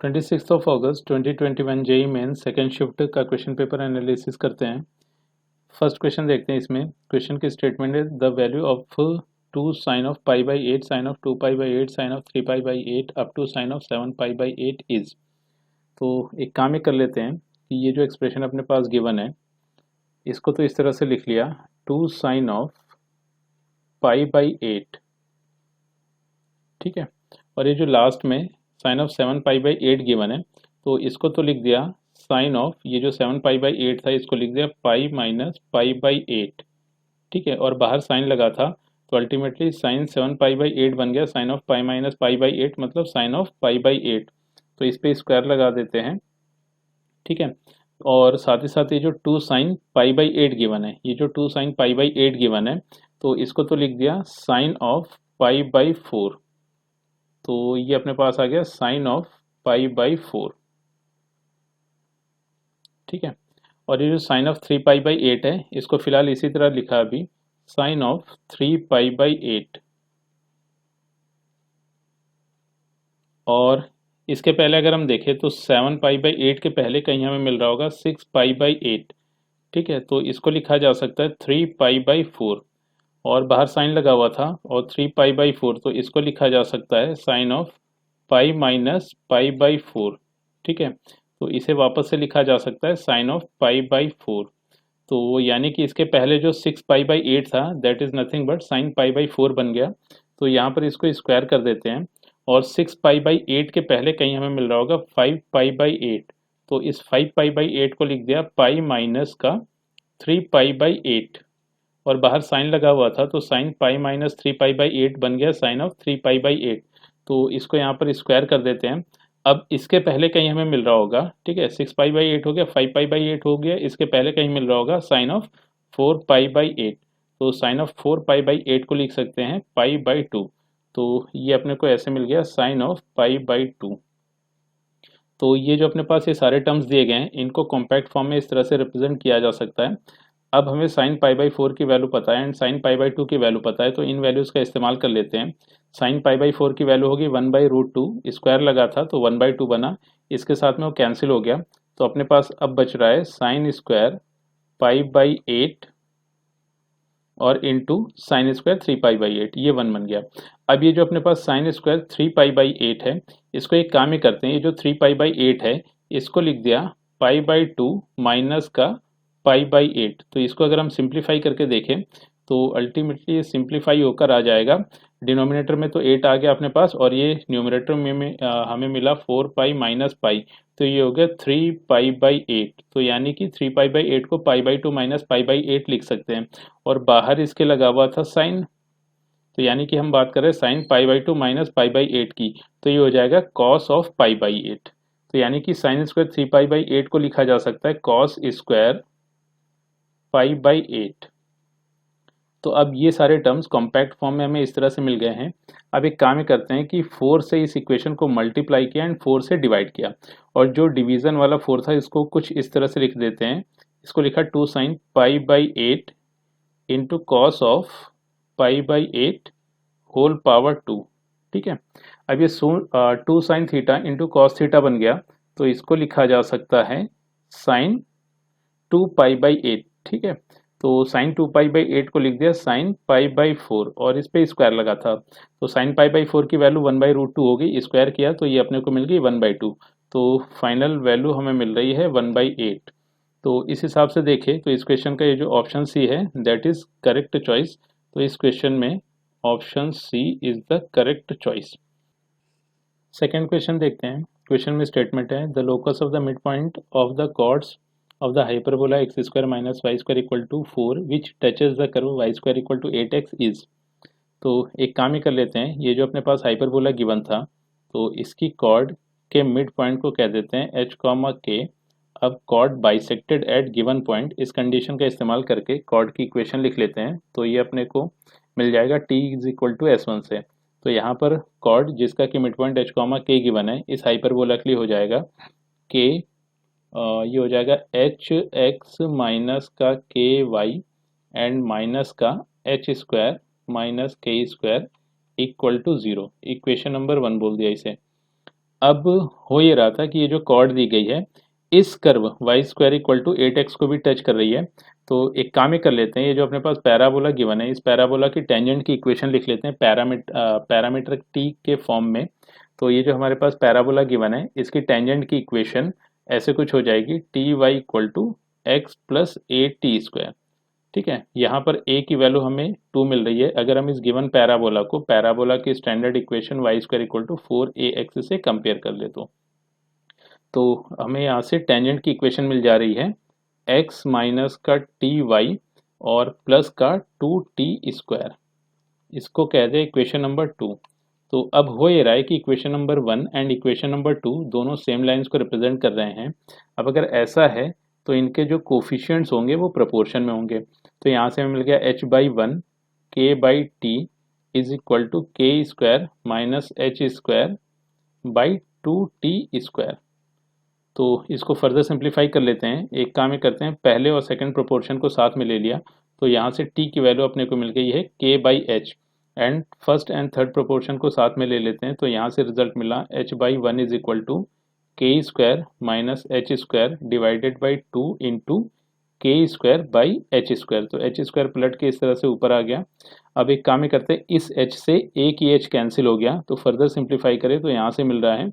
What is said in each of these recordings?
26 अगस्त 2021 JEE mains second shift का question paper analysis करते हैं। फर्स्ट क्वेश्चन देखते हैं। इसमें क्वेश्चन की स्टेटमेंट है the value of 2 sine of pi by 8 sine of 2 pi by 8 sine of 3 pi by 8 up to sine of 7 pi by 8 is. तो एक काम ये कर लेते हैं कि ये जो एक्सप्रेशन अपने पास गिवन है इसको तो इस तरह से लिख लिया 2 साइन ऑफ पाई बाई 8, ठीक है। और ये जो लास्ट में sine of 7 pi by 8 given है तो इसको तो लिख दिया साइन ऑफ ये जो 7 पाई बाई 8 था इसको लिख दिया पाई माइनस पाई बाई 8, ठीक है। और बाहर साइन लगा था तो अल्टीमेटली साइन 7 पाई बाई 8 बन गया sine of pi minus pi by 8 मतलब साइन ऑफ पाई बाई 8। तो इस पे स्क्वायर लगा देते हैं, ठीक है। और साथ ही साथ ये जो 2 साइन पाई बाई 8 गिवन है, ये जो 2 साइन पाई बाई 8 गिवन है तो इसको तो लिख दिया साइन ऑफ पाई बाई 4। तो ये अपने पास आ गया साइन ऑफ पाई बाई 4, ठीक है। और ये जो साइन ऑफ 3 पाई बाई 8 है इसको फिलहाल इसी तरह लिखा अभी साइन ऑफ 3 पाई बाई 8। और इसके पहले अगर हम देखें तो 7 पाई बाई 8 के पहले कहीं हमें मिल रहा होगा 6 पाई बाई 8, ठीक है। तो इसको लिखा जा सकता है 3 पाई बाई 4। और बाहर साइन लगा हुआ था और 3 पाई बाई 4 तो इसको लिखा जा सकता है sine of pi minus pi by 4, ठीक है। तो इसे वापस से लिखा जा सकता है साइन ऑफ पाई बाई 4। तो यानी कि इसके पहले जो 6 पाई बाई 8 था that is nothing but sign pi by 4 बन गया। तो यहाँ पर इसको स्क्वायर कर देते हैं और 6 पाई बाई 8 के पहले कहीं हमें मिल रहा होगा 5 पाई बाई 8। तो इस 5 पाई बाई 8 को लिख दिया पाई माइनस का 3 पाई बाई 8। और बाहर साइन लगा हुआ था तो sine pi minus 3 pi by 8 बन गया साइन ऑफ 3 पाई बाई 8। तो इसको यहाँ पर स्क्वायर कर देते हैं। अब इसके पहले कहीं हमें मिल रहा होगा, ठीक है, 6 पाई बाई 8 हो गया, 5 पाई बाई 8 हो गया, इसके पहले कहीं मिल रहा होगा साइन ऑफ 4 पाई बाई 8। तो साइन ऑफ 4 पाई बाई 8 को लिख सकते हैं पाई बाई 2। तो ये अपने को ऐसे मिल गया साइन ऑफ पाई बाई 2। तो ये जो अपने पास ये सारे टर्म्स दिए गए हैं इनको कॉम्पैक्ट फॉर्म में इस तरह से रिप्रेजेंट किया जा सकता है। अब हमें साइन पाई बाई 4 की वैल्यू पता है एंड साइन पाई बाई 2 की वैल्यू पता है तो इन वैल्यूज़ का इस्तेमाल कर लेते हैं। साइन पाई बाई 4 की वैल्यू होगी 1/√2, स्क्वायर लगा था तो 1/2 बना, इसके साथ में वो कैंसिल हो गया। तो अपने पास अब बच रहा है साइन स्क्वायर पाई बाई 8 और into sine square 3 pi by 8, ये 1 बन गया। अब ये जो अपने पास साइन स्क्वायर 3 पाई बाई 8 है इसको एक काम ही करते हैं, ये जो 3 पाई बाई 8 है इसको लिख दिया पाई बाई 2 माइनस का पाई बाई 8। तो इसको अगर हम सिंप्लीफाई करके देखें तो अल्टीमेटली ये सिंप्लीफाई होकर आ जाएगा। डिनोमिनेटर में तो 8 आ गया अपने पास और ये न्यूमरेटर में हमें मिला 4 पाई माइनस पाई। तो ये हो गया 3 पाई बाई 8। तो यानी कि 3 पाई बाई 8 को pi by 2 minus pi by 8 लिख सकते हैं। और बाहर इसके लगा हुआ था साइन, तो यानी कि हम बात कर रहे हैं sign pi by 2 minus pi by 8 की। तो ये हो जाएगा कॉस ऑफ पाई बाई 8। तो यानी कि साइन स्क्वायर 3 पाई बाई 8 को लिखा जा सकता है कॉस स्क्वायर पाई बाई 8। तो अब ये सारे टर्म्स कॉम्पैक्ट फॉर्म में हमें इस तरह से मिल गए हैं। अब एक काम ही करते हैं कि 4 से इस इक्वेशन को मल्टीप्लाई किया एंड 4 से डिवाइड किया। और जो डिवीजन वाला 4 था इसको कुछ इस तरह से लिख देते हैं। इसको लिखा 2 sine pi by 8 into cos of pi by 8 whole power 2, ठीक है। अब ये 2 sine theta into cos theta बन गया तो इसको लिखा जा सकता है साइन 2 पाई बाई 8, ठीक है। तो साइन 2 पाई बाई 8 को लिख दिया साइन पाई बाई 4 और इस पे स्क्वायर लगा था। तो साइन पाई बाई 4 की वैल्यू 1/√2 हो गई, स्क्वायर किया तो ये अपने को मिल गई 1/2। तो फाइनल वैल्यू हमें मिल रही है 1/8। तो इस हिसाब से देखें तो इस क्वेश्चन का ये जो ऑप्शन सी है दैट इज करेक्ट चॉइस। तो इस क्वेश्चन में option C is the correct choice. Second question देखते हैं। क्वेश्चन में स्टेटमेंट है the locus of the mid point of the chords of the hyperbola x square minus y square equal to 4 which touches the curve y square equal to 8x is। तो एक काम ही कर लेते हैं, ये जो अपने पास हाइपरबोला गिवन था तो इसकी कॉर्ड के मिड पॉइंट को कह देते हैं h, k। अब chord bisected at given point, इस कंडीशन का इस्तेमाल करके कॉर्ड की इक्वेशन लिख लेते हैं। तो ये अपने को मिल जाएगा t is equal to S1 से। तो यहाँ पर कॉर्ड जिसका कि mid point h, k given है इस हाइपरबोला के लिए हो जाएगा k, ये हो जाएगा एच एक्स माइनस का के वाई एंड माइनस का h square minus k square equal to 0। Equation number 1 बोल दिया इसे। अब हो ये रहा था कि ये जो कॉर्ड दी गई है इस curve y square equal to 8x को भी टच कर रही है। तो एक काम ही कर लेते हैं, ये जो अपने पास पैराबोला गिवन है इस पैराबोला की टेंजेंट की इक्वेशन लिख लेते हैं पैरामीटर टी के फॉर्म में। तो ये जो हमारे पास पैराबोला गिवन है इसकी टेंजेंट की इक्वेशन ऐसे कुछ हो जाएगी t y equal to x plus a t square. ठीक है, यहाँ पर a की वैल्यू हमें 2 मिल रही है। अगर हम इस गिवन पैराबोला को पैराबोला की standard equation y square equal to 4ax से कंपेयर कर ले तो हमें यहाँ से टेंजेंट की इक्वेशन मिल जा रही है x माइनस का टी वाई और प्लस का 2t स्क्वायर। इसको कहते हैं इक्वेशन नंबर 2। तो अब हो ये रहा है कि equation number 1 and equation number 2 दोनों सेम लाइंस को रिप्रेजेंट कर रहे हैं। अब अगर ऐसा है तो इनके जो कोफिशिएंट्स होंगे वो प्रोपोर्शन में होंगे। तो यहाँ से हमें मिल गया h/1 k/t is equal to k square minus h square by 2t square. तो इसको फर्दर सिंप्लीफाई कर लेते हैं। एक काम ही करते हैं, पहले और सेकंड प्रोपोर्शन को साथ में ले लिया तो यहाँ से t की वैल्यू अपने को मिल गई है k/h and first and third proportion को साथ में ले लेते हैं। तो यहाँ से रिजल्ट मिला h/1 is equal to k square minus h square divided by 2 into के स्क्वायर बाई एच स्क्वायर। तो एच स्क्वायर पलट के इस तरह से ऊपर आ गया। अब एक काम ही करते हैं, इस h से एक ही h कैंसिल हो गया तो फर्दर सिंप्लीफाई करें तो यहाँ से मिल रहा है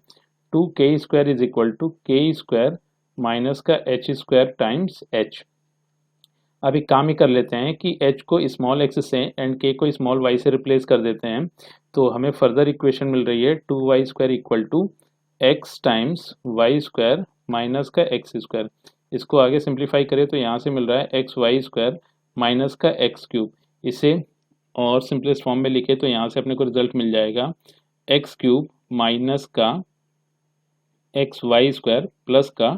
2k square is equal to k square minus का एच स्क्वायर टाइम्स h। अब एक काम ही कर लेते हैं कि h को स्मॉल x से एंड k को स्मॉल y से रिप्लेस कर देते हैं। तो हमें फर्दर इक्वेशन मिल रही है 2y square equal to x times y square minus का एक्स स्क्वायर। इसको आगे सिंप्लीफाई करें तो यहाँ से मिल रहा है एक्स वाई स्क्वायर माइनस का एक्स क्यूब। इसे और सिंपलेस्ट फॉर्म में लिखे तो यहाँ से अपने को रिजल्ट मिल जाएगा एक्स क्यूब माइनस का एक्स वाई स्क्वायर प्लस का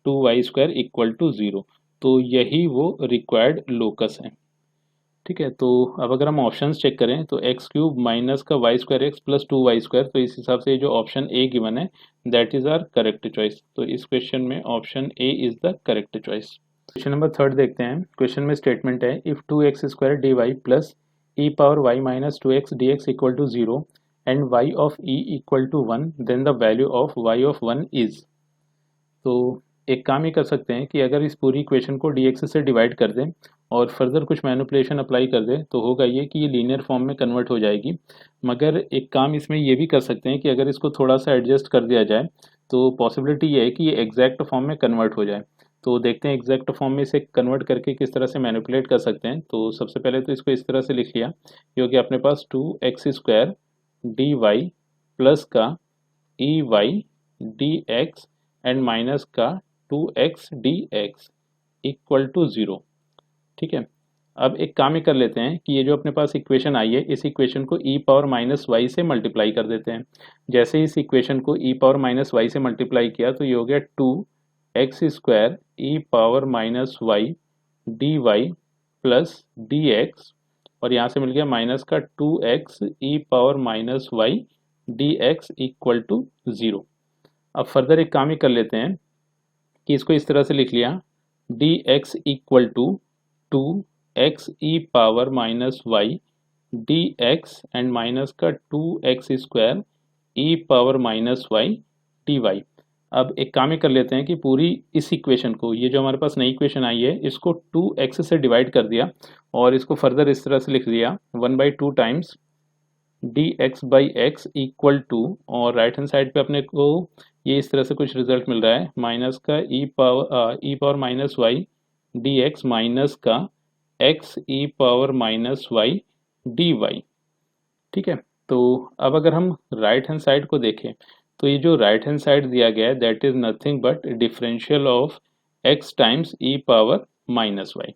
2y स्क्वायर इक्वल टू 0। तो यही वो रिक्वायर्ड लोकस है। ठीक है, तो अब अगर हम ऑप्शंस चेक करें तो एक्स क्यूब माइनस का y square x plus 2y square, तो इस हिसाब से जो ऑप्शन ए गिवन है that is our correct choice. तो इस क्वेश्चन में option A is the correct choice. Question number 3 देखते हैं। क्वेश्चन में स्टेटमेंट है if 2x square d y plus e power y minus 2x d x equal to 0 and y of e equal to 1 then the value of y of 1 is. तो एक काम ही कर सकते हैं कि अगर इस पूरी इक्वेशन को dx से डिवाइड कर दें और फर्दर कुछ मैनिपुलेशन अप्लाई कर दें तो होगा ये कि ये लीनियर फॉर्म में कन्वर्ट हो जाएगी। मगर एक काम इसमें ये भी कर सकते हैं कि अगर इसको थोड़ा सा एडजस्ट कर दिया जाए तो पॉसिबिलिटी ये है कि ये एग्जैक्ट फॉर्म में कन्वर्ट हो जाए। तो देखते हैं एग्जैक्ट फॉर्म में इसे कन्वर्ट करके किस तरह से मैनिपुलेट कर सकते हैं। तो सबसे पहले तो इसको इस तरह से लिख लिया क्योंकि अपने पास 2x square d y plus का e y d x and minus का 2x d x equal to 0। ठीक है, अब एक काम ही कर लेते हैं कि ये जो अपने पास इक्वेशन आई है इस इक्वेशन को e पावर माइनस वाई से मल्टीप्लाई कर देते हैं। जैसे ही इस इक्वेशन को e पावर माइनस वाई से मल्टीप्लाई किया तो ये हो गया 2x square e power minus y d y plus d x और यहाँ से मिल गया माइनस का 2x e power minus y d x equal to 0। अब फर्दर एक काम ही कर लेते हैं कि इसको इस तरह से लिख लिया d x equal to 2x e power minus y d x and minus का 2x square e power minus y d y. अब एक काम ही कर लेते हैं कि पूरी इस इक्वेशन को, ये जो हमारे पास नई इक्वेशन आई है इसको 2x से डिवाइड कर दिया और इसको फर्दर इस तरह से लिख दिया 1/2 times d x by x equal to, और राइट हैंड साइड पे अपने को ये इस तरह से कुछ रिजल्ट मिल रहा है माइनस का e power minus y d x minus का x e power minus y d y. ठीक है, तो अब अगर हम राइट हैंड साइड को देखें तो ये जो राइट हैंड साइड दिया गया है that is nothing but differential of x times e power minus y.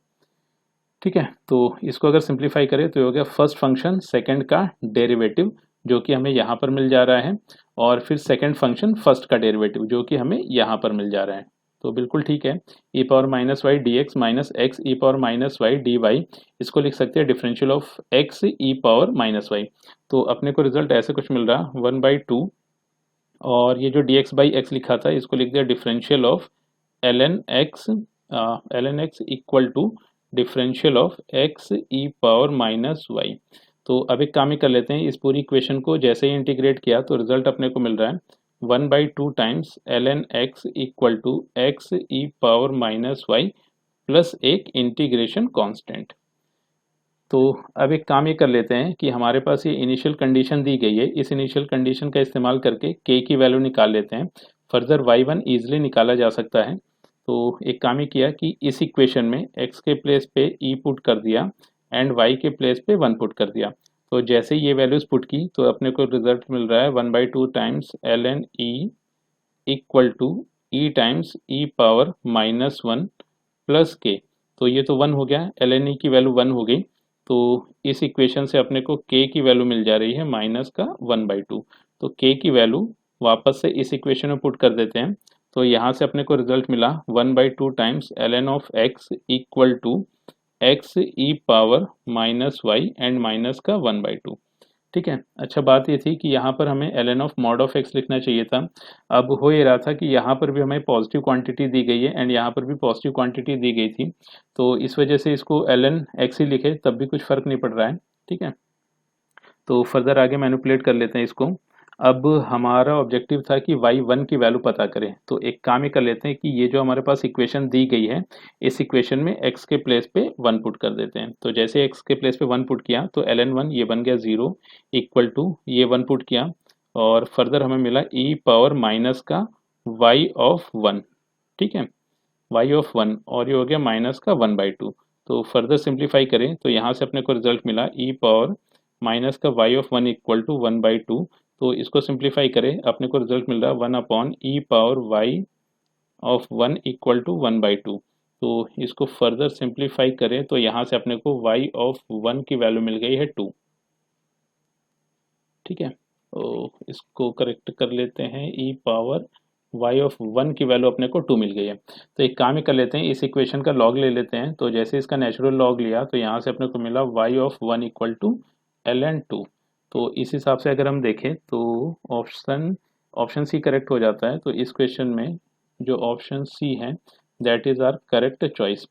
ठीक है, तो इसको अगर सिंप्लीफाई करें तो ये हो गया फर्स्ट फंक्शन सेकंड का डेरिवेटिव जो कि हमें यहाँ पर मिल जा रहा है और फिर सेकंड फंक्शन फर्स्ट का डेरिवेटिव जो कि हमें यहाँ पर मिल जा रहा है। तो बिल्कुल ठीक है, e power minus y d x minus x e power minus y d y, इसको लिख सकते हैं differential of x e power minus y. तो अपने को रिजल्ट ऐसे कुछ मिल रहा 1/2 और ये जो डी एक्स बाई एक्स लिखा था इसको लिख दिया differential of ln x equal to differential of x e power minus y. तो अब एक काम ही कर लेते हैं, इस पूरी इक्वेशन को जैसे ही इंटीग्रेट किया तो रिजल्ट अपने को मिल रहा है 1/2 times ln x equal to x e power minus y plus एक इंटीग्रेशन कांस्टेंट। तो अब एक काम ये कर लेते हैं कि हमारे पास ये इनिशियल कंडीशन दी गई है, इस इनिशियल कंडीशन का इस्तेमाल करके k की वैल्यू निकाल लेते हैं। फर्दर y1 ईजिली निकाला जा सकता है। तो एक काम ये किया कि इस इक्वेशन में x के प्लेस पे e पुट कर दिया एंड y के प्लेस पे 1 पुट कर दिया। तो जैसे ही ये वैल्यूज पुट की तो अपने को रिजल्ट मिल रहा है 1/2 times ln e equal to e times e power minus 1 plus K. तो ये तो 1 हो गया, ln e की वैल्यू 1 हो गई। तो इस इक्वेशन से अपने को k की वैल्यू मिल जा रही है माइनस का 1/2। तो k की वैल्यू वापस से इस इक्वेशन में पुट कर देते हैं। तो यहाँ से अपने को रिजल्ट मिला 1/2 times ln of x equal to x e power minus y and minus का 1/2। ठीक है। अच्छा बात ये थी कि यहाँ पर हमें ln of mod of x लिखना चाहिए था। अब हो ये रहा था कि यहाँ पर भी हमें पॉजिटिव क्वांटिटी दी गई है एंड यहाँ पर भी पॉजिटिव क्वांटिटी दी गई थी। तो इस वजह से इसको ln x ही लिखे तब भी कुछ फर्क नहीं पड़ रहा है। ठीक है। तो फर्दर आगे मैनिपुलेट कर लेते हैं इसको। अब हमारा ऑब्जेक्टिव था कि y1 की वैल्यू पता करें। तो एक काम ये कर लेते हैं कि ये जो हमारे पास इक्वेशन दी गई है, इस इक्वेशन में x के प्लेस पे 1 पुट कर देते हैं। तो जैसे x के प्लेस पे 1 पुट किया तो ln1 ये बन गया 0 इक्वल टू ये 1 पुट किया और फर्दर हमें मिला e पावर माइनस का y ऑफ 1। ठीक है, y ऑफ 1 और ये हो गया माइनस का 1/2। तो फर्दर सिंप्लीफाई करें तो यहाँ से अपने को रिजल्ट मिला e पावर माइनस का y ऑफ 1 इक्वल टू 1/2। तो इसको सिंप्लीफाई करें अपने को रिजल्ट मिल रहा है 1 upon e power y of 1 equal to 1/2। तो इसको फर्दर सिंप्लीफाई करें तो यहाँ से अपने को y ऑफ 1 की वैल्यू मिल गई है 2। ठीक है, तो इसको करेक्ट कर लेते हैं, ई पावर y ऑफ 1 की वैल्यू अपने को 2 मिल गई है। तो एक काम ही कर लेते हैं, इस इक्वेशन का लॉग ले लेते हैं। तो जैसे इसका नेचुरल लॉग लिया तो यहाँ से अपने को मिला y of 1 equal to ln 2। तो इस हिसाब से अगर हम देखें तो ऑप्शन ऑप्शन सी करेक्ट हो जाता है। तो इस क्वेश्चन में जो ऑप्शन सी है that is our correct choice.